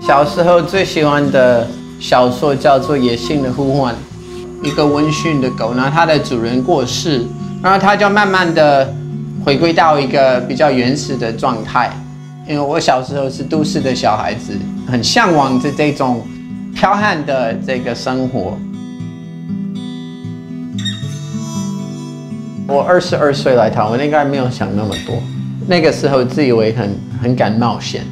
小时候最喜欢的小说叫做《野性的呼唤》，一个温驯的狗，然后它的主人过世，然后它就慢慢的回归到一个比较原始的状态。因为我小时候是都市的小孩子，很向往这种剽悍的这个生活。我22岁来台湾，应该没有想那么多。那个时候自以为很敢冒险。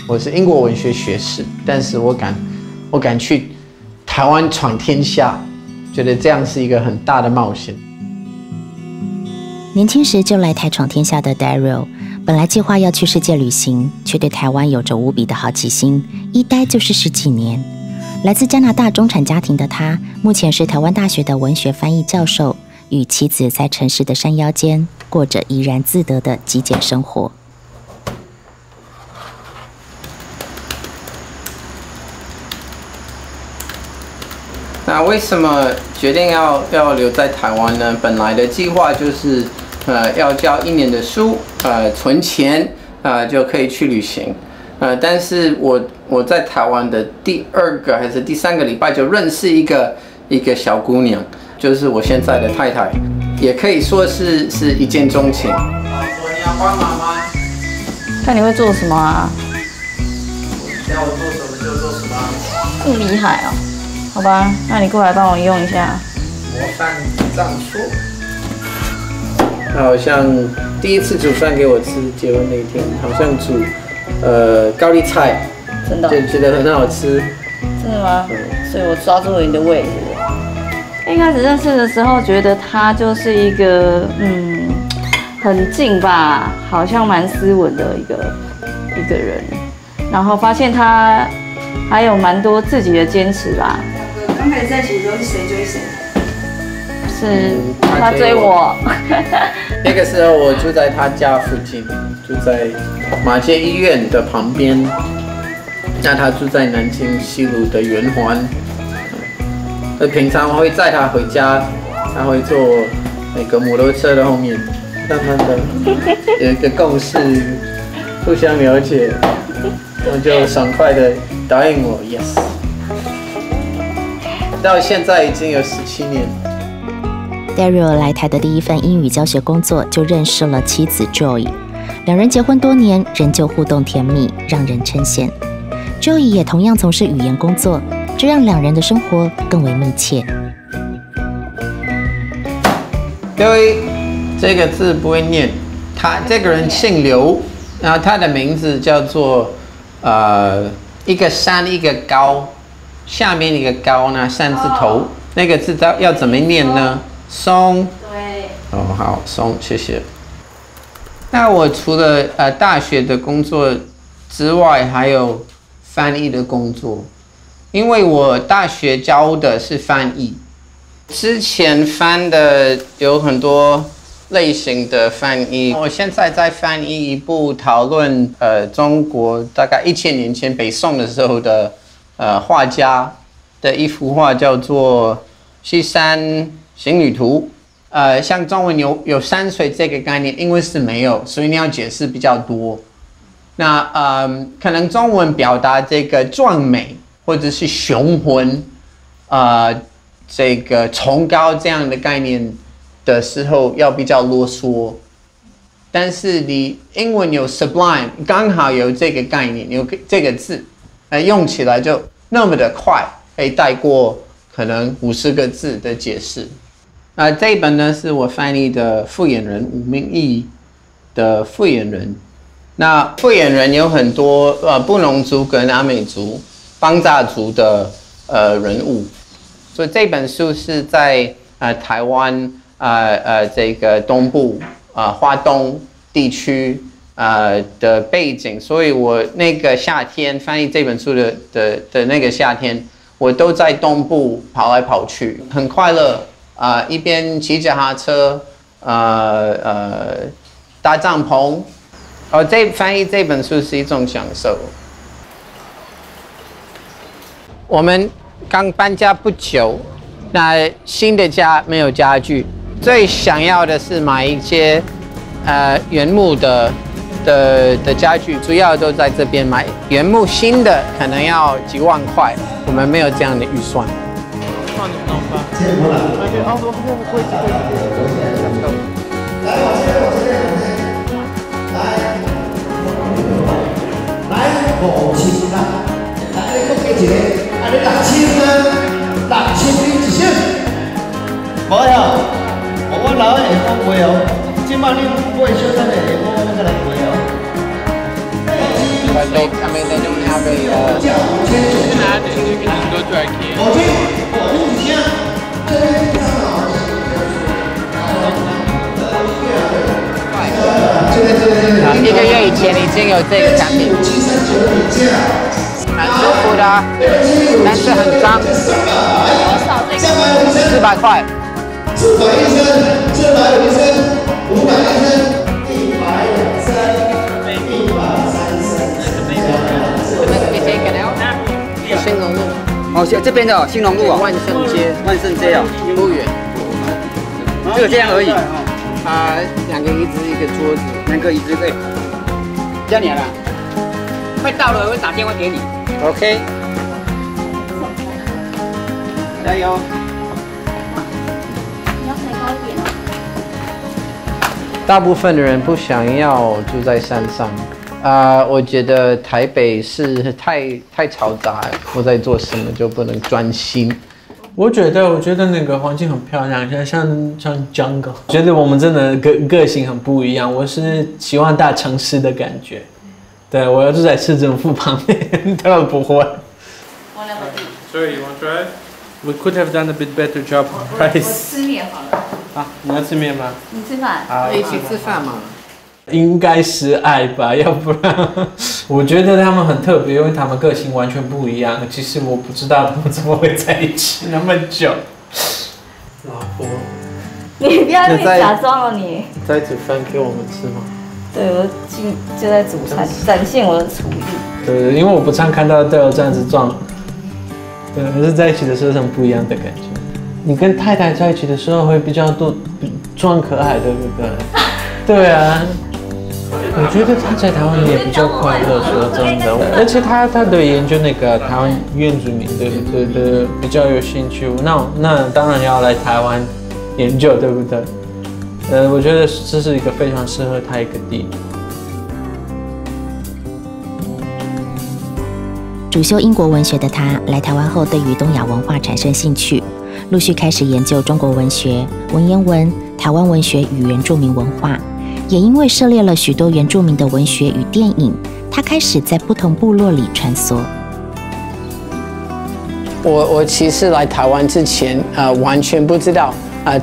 我是英国文学学士，但是我敢去台湾闯天下，觉得这样是一个很大的冒险。年轻时就来台闯天下的 Daryl， 本来计划要去世界旅行，却对台湾有着无比的好奇心，一待就是10几年。来自加拿大中产家庭的他，目前是台湾大学的文学翻译教授，与妻子在城市的山腰间过着怡然自得的极简生活。那为什么决定要留在台湾呢？本来的计划就是要教1年的书，存钱，就可以去旅行。但是我在台湾的第2个还是第3个礼拜就认识一个小姑娘，就是我现在的太太，也可以说是一见钟情。老婆，你要帮忙吗？看你会做什么啊？要我做什么就做什么。这么厉害哦！好吧，那你过来帮我用一下。模范丈夫。他好像第一次煮饭给我吃，结婚那天好像煮高丽菜，真的、哦，就觉得很好吃。真的吗？所以我抓住了你的胃。一开始认识的时候，觉得他就是一个很静吧，好像蛮斯文的一个人，然后发现他还有蛮多自己的坚持吧。刚开始在一起的时候是谁追谁？是他追我。那个时候我住在他家附近，住在马偕医院的旁边。那他住在南京西路的圆环。平常我会载他回家，他会坐那个摩托车的后面，慢慢的有一个共识，互相了解，我就爽快的答应我 yes。到现在已经有17年。Daryl 来台的第一份英语教学工作就认识了妻子 Joy， 两人结婚多年，仍旧互动甜蜜，让人称羡。Joy 也同样从事语言工作，这让两人的生活更为密切。Joy 这个字不会念，他这个人姓刘，然后他的名字叫做一个山一个高，下面一个高呢3字头，那个字要怎么念呢？松。对。哦，好，松，谢谢。那我除了大学的工作之外，还有翻译的工作，因为我大学教的是翻译，之前翻的有很多类型的翻译。我现在在翻译一部讨论中国大概1000年前北宋的时候的画家的一幅画，叫做《西山行旅图》。像中文有山水这个概念，英文是没有，所以你要解释比较多。那可能中文表达这个壮美或者是雄浑，这个崇高这样的概念的时候要比较啰嗦，但是你英文有 sublime， 刚好有这个概念，有这个字，用起来就那么的快，可以带过可能50个字的解释。这一本呢是我翻译的复眼人吴明义的复眼人。那复眼人有很多布农族跟阿美族、邦扎族的人物，所以这本书是在台湾这个东部花东地区的背景，所以我那个夏天翻译这本书的那个夏天，我都在东部跑来跑去，很快乐一边骑脚踏车搭帐篷。翻译这本书是一种享受。我们刚搬家不久，那新的家没有家具，最想要的是买一些原木的的家具，主要都在这边买。原木新的可能要几万块，我们没有这样的预算。放你们弄吧。哦，不，柜子。来5,000啦，来你搁加一个，啊你6,000啊，6,000你一箱。无呀，我老的下晡卖哦，即摆你买小单的下晡我再来卖哦。But they don't have a. 1个月以前已经有这个产品，蛮舒服的啊，但是很脏。多少这个？400块。400一升，400一升，500一升，130。兴隆路。哦，这边的兴隆路啊，万盛街。万盛街啊，不远。只有这样而已。2个椅子，1个桌子，2个椅子对。这样你了，快到了，我会打电话给你。OK。加油。你要抬高一点哦。大部分的人不想要住在山上。我觉得台北是太嘈杂了，我在做什么就不能专心。我觉得那个环境很漂亮，像 jungle。觉得我们真的个性很不一样。我是喜欢大城市的感觉，对我要住在市政府旁边，当然不会。Sorry, you want to try? We could have done a bit better job on price. 我吃面好了。啊，你要吃面吗？你吃饭。一起吃饭嘛。应该是爱吧，要不然我觉得他们很特别，因为他们个性完全不一样。其实我不知道他们怎么会在一起那么久。老婆，你不要假装了你。在煮饭给我们吃吗？对，我就在煮菜，展现我的厨艺。对，因为我不常看到队友这样子撞，对，可是在一起的时候很不一样的感觉。你跟太太在一起的时候会比较多装可爱，对不对？对啊。我觉得他在台湾也比较快乐，说真的，而且他对研究那个台湾原住民的比较有兴趣。那当然要来台湾研究，对不对？我觉得这是一个非常适合他一个地。主修英国文学的他来台湾后，对于东亚文化产生兴趣，陆续开始研究中国文学、文言文、台湾文学与原住民文化。也因为涉猎了许多原住民的文学与电影，他开始在不同部落里穿梭。我其实来台湾之前，完全不知道，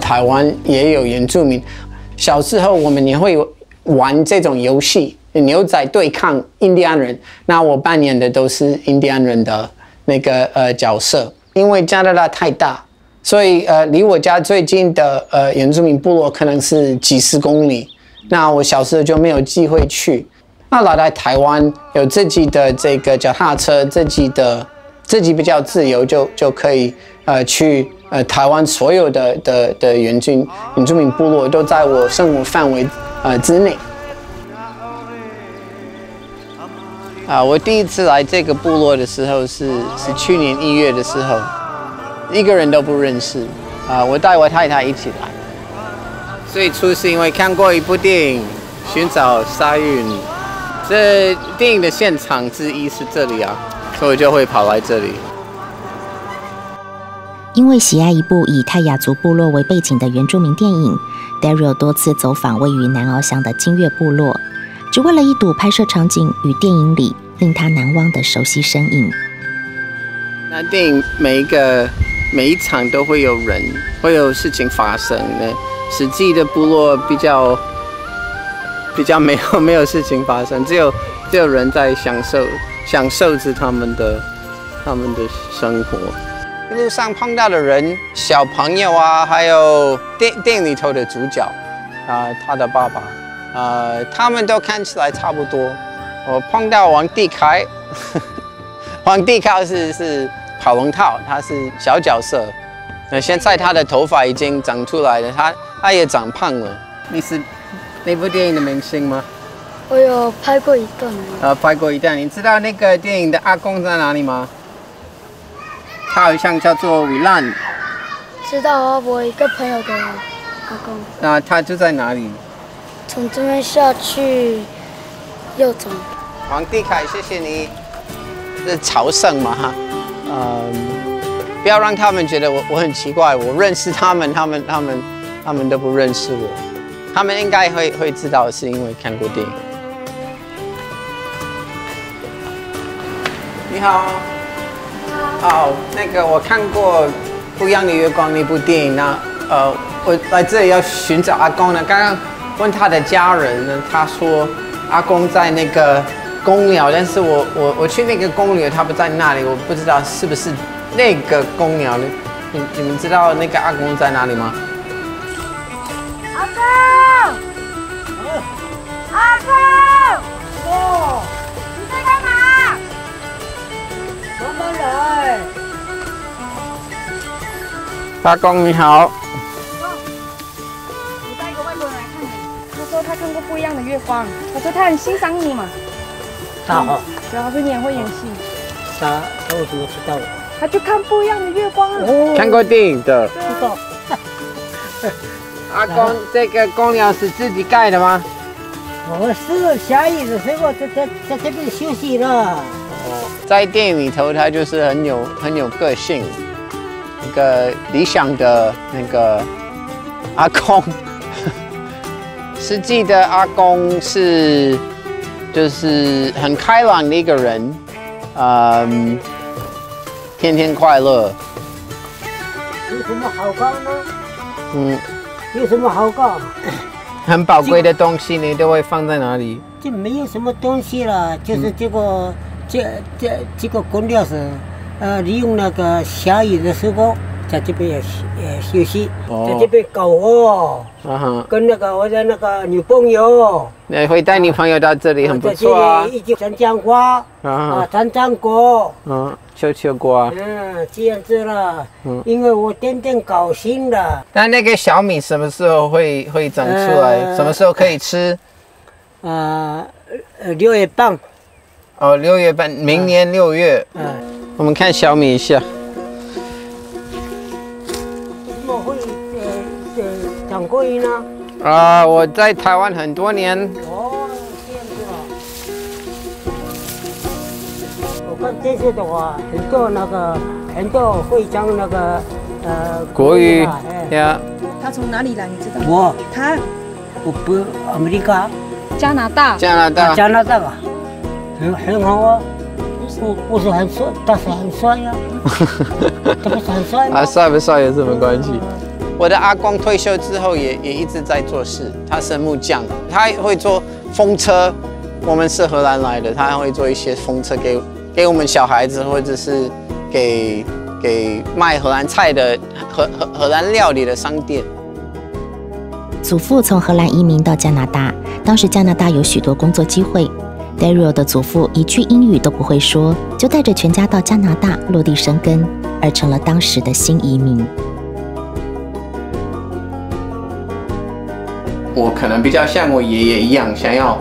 台湾也有原住民。小时候我们也会玩这种游戏，牛仔对抗印第安人。那我扮演的都是印第安人的那个角色。因为加拿大太大，所以离我家最近的原住民部落可能是几十公里。那我小时候就没有机会去。那来台湾有自己的这个脚踏车，自己比较自由，就可以去台湾所有的原住民部落都在我生活范围之内。我第一次来这个部落的时候是去年1月的时候，一个人都不认识。我带我太太一起来。最初是因为看过一部电影《寻找沙运》，这电影的现场之一是这里啊，所以我就会跑来这里。因为喜爱一部以泰雅族部落为背景的原住民电影 ，Daryl 多次走访位于南翱乡的金岳部落，只为了一睹拍摄场景与电影里令他难忘的熟悉身影。那电影每一场都会有人，会有事情发生呢。实际的部落比较没有事情发生，只有人在享受着他们的生活。路上碰到的人，小朋友啊，还有电影里头的主角他的爸爸他们都看起来差不多。我碰到王帝凯，王帝凯是跑龙套，他是小角色。现在他的头发已经长出来了，他也长胖了。你是那部电影的明星吗？我有拍过一段。拍过一段。你知道那个电影的阿公在哪里吗？他好像叫做韦兰。知道啊，我一个朋友的阿公。那他就在哪里？从这边下去，右走。王帝凯，谢谢你。是朝圣嘛哈？不要让他们觉得我很奇怪，我认识他们，他们都不认识我。他们应该会知道是因为看过电影。你好。哦，那个我看过《不一样的月光》那部电影呢。我来这里要寻找阿公呢。刚刚问他的家人呢，他说阿公在那个公寮，但是我去那个公寮，他不在那里，我不知道是不是那个公寮。你们知道那个阿公在哪里吗？阿公，阿公，哦，你在干嘛？慢慢来。阿公你好。我带一个外国人来看你，他说他看过《不一样的月光》，他说他很欣赏你嘛。好，主要是你也会演戏。他为什么知道我？他去看《不一样的月光》啊。哦，看过电影的。知道。阿公，这个公寮是自己盖的吗？我是下雨的时候在这边休息了。在电影里头，他就是很有个性，一个理想的那个阿公。实际的阿公是就是很开朗的一个人，天天快乐。有什么好搞呢？有什么好搞？很宝贵的东西，你都会放在哪里？这没有什么东西了，就是这个公寮是，利用那个下雨的时候，在这边休息，在这边搞哦。跟那个我的那个女朋友。你会带女朋友到这里，很不错啊。一起讲讲话，唱歌。秋瓜。这样子了。因为我天天高兴的。那个小米什么时候会长出来？什么时候可以吃？6月半。哦，6月半，明年6月。我们看小米一下。为什么会长过瘾呢？我在台湾很多年。哦，这样子啊。我看电视的话，很多会讲那个国语呀。他从哪里来？你知道吗？我不，America，加拿大吧，很好啊。我是很帅，但是很帅呀。他不是很帅吗？帅不帅有什么关系？我的阿公退休之后也一直在做事，他是木匠，他会做风车。我们是荷兰来的，他会做一些风车给我们小孩子，或者是给卖荷兰菜的荷兰料理的商店。祖父从荷兰移民到加拿大，当时加拿大有许多工作机会。Daryl 的祖父一句英语都不会说，就带着全家到加拿大落地生根，而成了当时的新移民。我可能比较像我爷爷一样，想要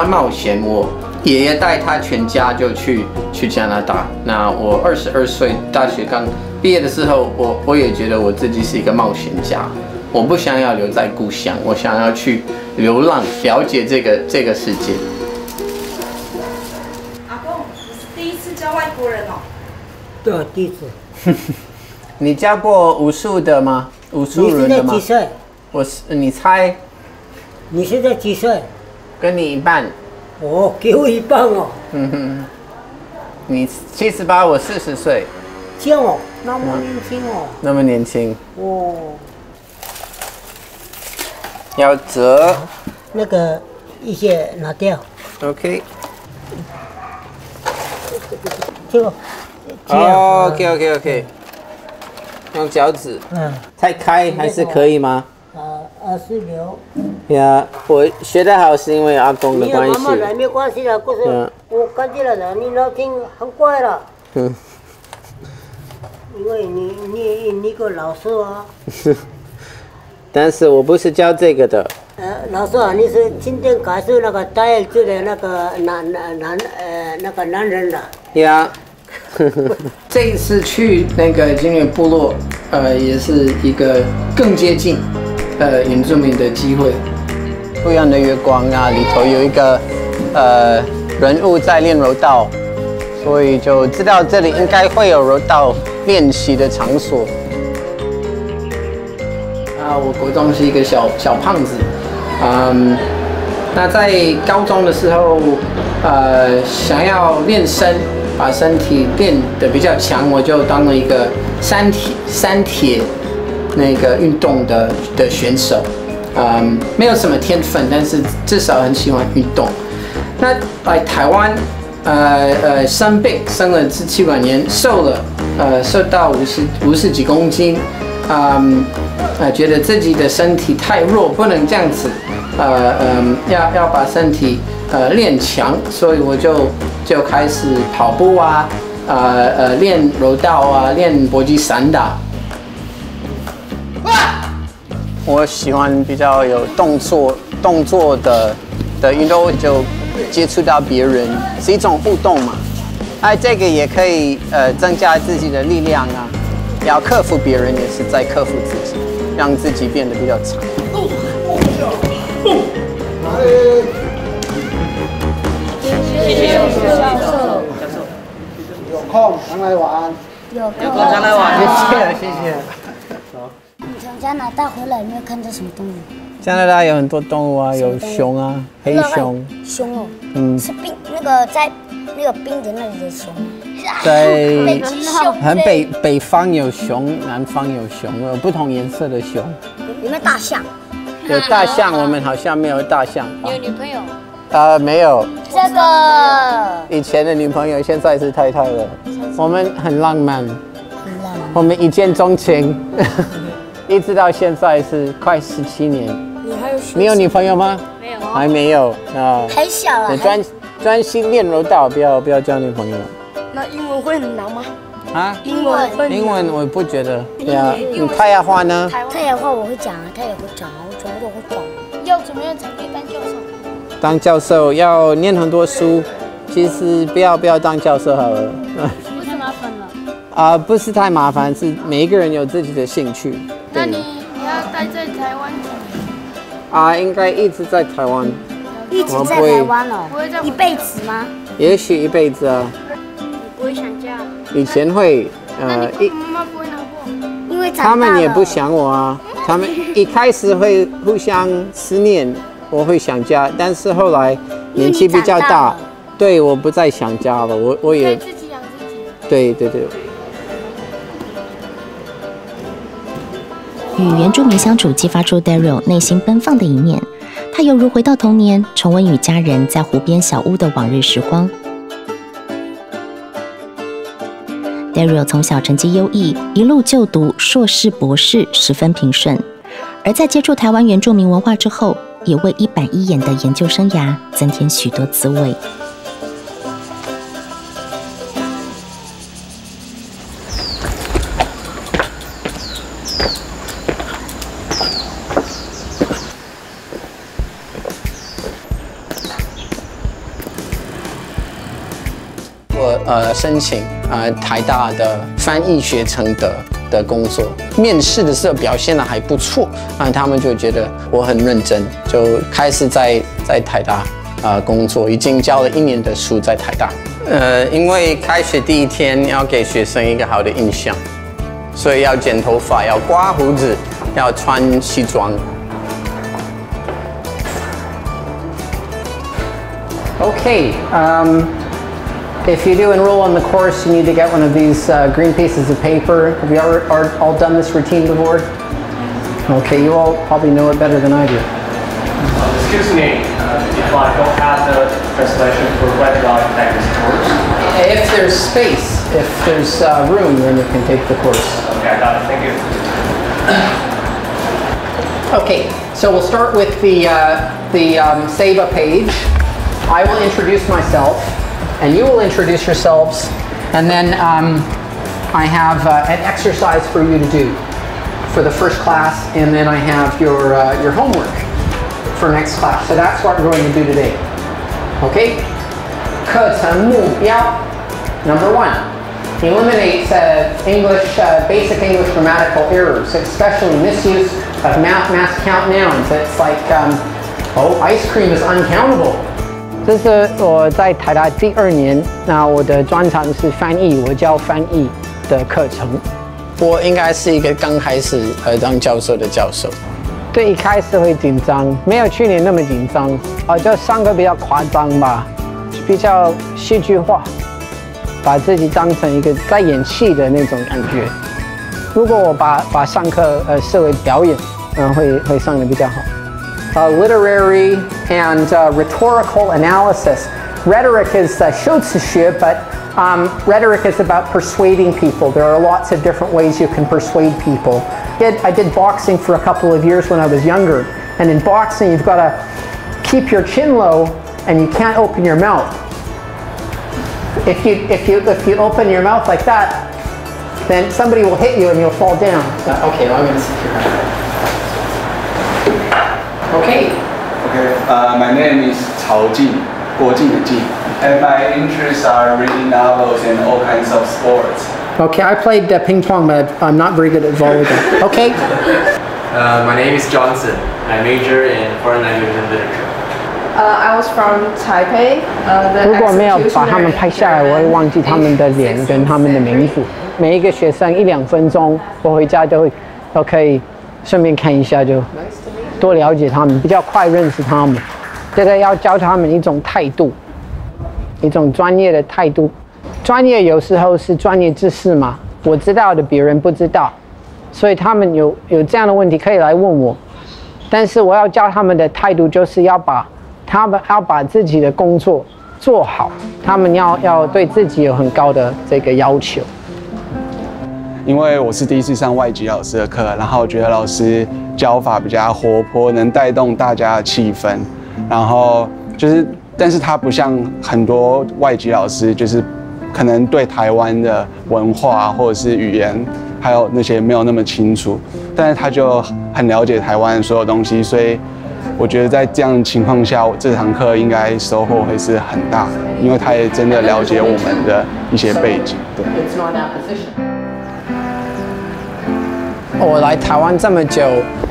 冒险。我爷爷带他全家就去加拿大。那我22岁，大学刚毕业的时候，我也觉得我自己是一个冒险家。我不想要留在故乡，我想要去流浪，了解这个世界。阿公，你是第一次教外国人哦？对，第一次。你教过武术的吗？武术人的吗？你现在几岁？你猜？你现在几岁？跟你一半。哦，给我一半哦。你78，我40岁。这样哦，那么年轻哦。那么年轻。哦。要折。那个一些拿掉。OK。这个。OK。用脚趾。太开还是可以吗？26。呀，我学得好是因为阿公的关系。你妈妈来没关系的，可是我感觉了，你老听很怪了。因为你个老师啊。但是我不是教这个的。老师啊，你是今天感受那个带住的那个男人了。呀，这一次去那个金源部落，也是一个更接近原住民的机会。不一样的月光啊，里头有一个人物在练柔道，所以就知道这里应该会有柔道练习的场所。我国中是一个小胖子，那在高中的时候，想要练身，把身体练得比较强，我就当了一个三铁那个运动的选手。没有什么天分，但是至少很喜欢运动。那来台湾，生病，生了支气管炎，瘦了，瘦到50几公斤，觉得自己的身体太弱，不能这样子，要把身体练强，所以我就开始跑步啊，练柔道啊，练搏击散打。我喜欢比较有动作的运动，就接触到别人，是一种互动嘛。这个也可以增加自己的力量啊。要克服别人，也是在克服自己，让自己变得比较强。谢谢教授。有空常来玩。有空常来玩。谢谢。你从加拿大回来，有没有看到什么动物？加拿大有很多动物啊，有熊啊，黑熊。熊哦。是冰在那个冰的那里的熊。在北方有熊，南方有熊，有不同颜色的熊。有没有大象？有大象，我们好像没有大象。你有女朋友？没有。这个。以前的女朋友，现在是太太了。我们很浪漫。我们一见钟情，一直到现在是快17年。你有女朋友吗？没有。还没有啊。太小了。专心练柔道，不要交女朋友。那英文会很难吗？英文我不觉得。对啊，你泰雅话呢？泰雅话我会讲啊，泰雅会讲啊，我全部都会讲。要怎么样才可以当教授？当教授要念很多书，其实不要当教授好了。不是麻烦了。不是太麻烦，是每一个人有自己的兴趣。那你要待在台湾几年？应该一直在台湾。一直在台湾哦？一辈子吗？也许一辈子啊。不会想家？以前会，那你妈妈不会难过？因为他们也不想我啊。他们一开始会互相思念，我会想家，但是后来年纪比较大，对，我不再想家了。我也可以自己养自己。对。与原住民相处，激发出 Daryl 内心奔放的一面。他犹如回到童年，重温与家人在湖边小屋的往日时光。Daryl 从小成绩优异，一路就读硕士、博士，十分平顺。而在接触台湾原住民文化之后，也为一板一眼的研究生涯增添许多滋味。我申请台大的翻译学程的工作，面试的时候表现得还不错，他们就觉得我很认真，就开始在台大工作，已经教了1年的书在台大。因为开学第一天要给学生一个好的印象，所以要剪头发，要刮胡子，要穿西装。Okay. If you do enroll on the course, you need to get one of these green pieces of paper. Have you all done this routine before? Okay, you all probably know it better than I do. Excuse me, if I don't have the translation for whether I can take this course? If there's space, if there's room, then you can take the course. Okay, I got it. Thank you. Okay, so we'll start with the Seba page. I will introduce myself, and you will introduce yourselves, and then I have an exercise for you to do for the first class, and then I have your homework for next class. So that's what we're going to do today. Okay? 课程目标 Number 1. Eliminate English, basic English grammatical errors, especially misuse of mass count nouns. It's like, ice cream is uncountable. 这是我在台大第2年，那我的专长是翻译，我教翻译的课程。我应该是一个刚开始当教授的教授，对，一开始会紧张，没有去年那么紧张，就上课比较夸张吧，比较戏剧化，把自己当成一个在演戏的那种感觉。如果我把上课视为表演，会上得比较好。Literary and rhetorical analysis. Rhetoric is 修辞学 but rhetoric is about persuading people. There are lots of different ways you can persuade people. I did boxing for a couple of years when I was younger, and in boxing you've got to keep your chin low and you can't open your mouth. If you open your mouth like that, then somebody will hit you and you'll fall down. Okay, well, I'm going to sit here. Okay. My name is Cao Jing, Guo Jing的Jing, and my interests are reading novels and all kinds of sports. Okay, I played ping pong, but I'm not very good at volleyball. Okay. My name is Johnson. I major in foreign language and literature. I was from Taipei. 如果没有把他们拍下来，我会忘记他们的脸跟他们的名字。每一个学生1-2分钟，我回家都可以顺便看一下，就多了解他们，比较快认识他们。这个要教他们一种态度，一种专业的态度。专业有时候是专业知识嘛，我知道的别人不知道，所以他们有这样的问题可以来问我。但是我要教他们的态度，就是要把自己的工作做好，他们要对自己有很高的这个要求。因为我是第一次上外籍老师的课，然后我觉得老师教法比较活泼，能带动大家的气氛。然后但是他不像很多外籍老师，就是可能对台湾的文化或者是语言，还有那些没有那么清楚，但是他就很了解台湾所有东西，所以我觉得在这样的情况下，这堂课应该收获会是很大，因为他也真的了解我们的一些背景。对。我来台湾这么久，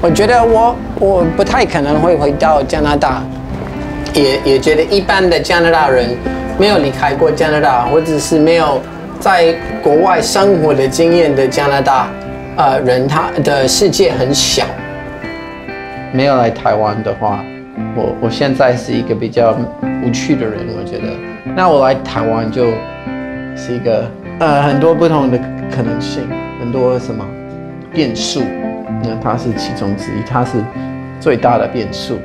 我觉得我不太可能会回到加拿大，也觉得一般的加拿大人没有离开过加拿大，或者是没有在国外生活的经验的加拿大人，他的世界很小。没有来台湾的话，我现在是一个比较无趣的人，我觉得。那我来台湾就是一个很多不同的可能性，很多什么变数，那它是其中之一，它是最大的变数。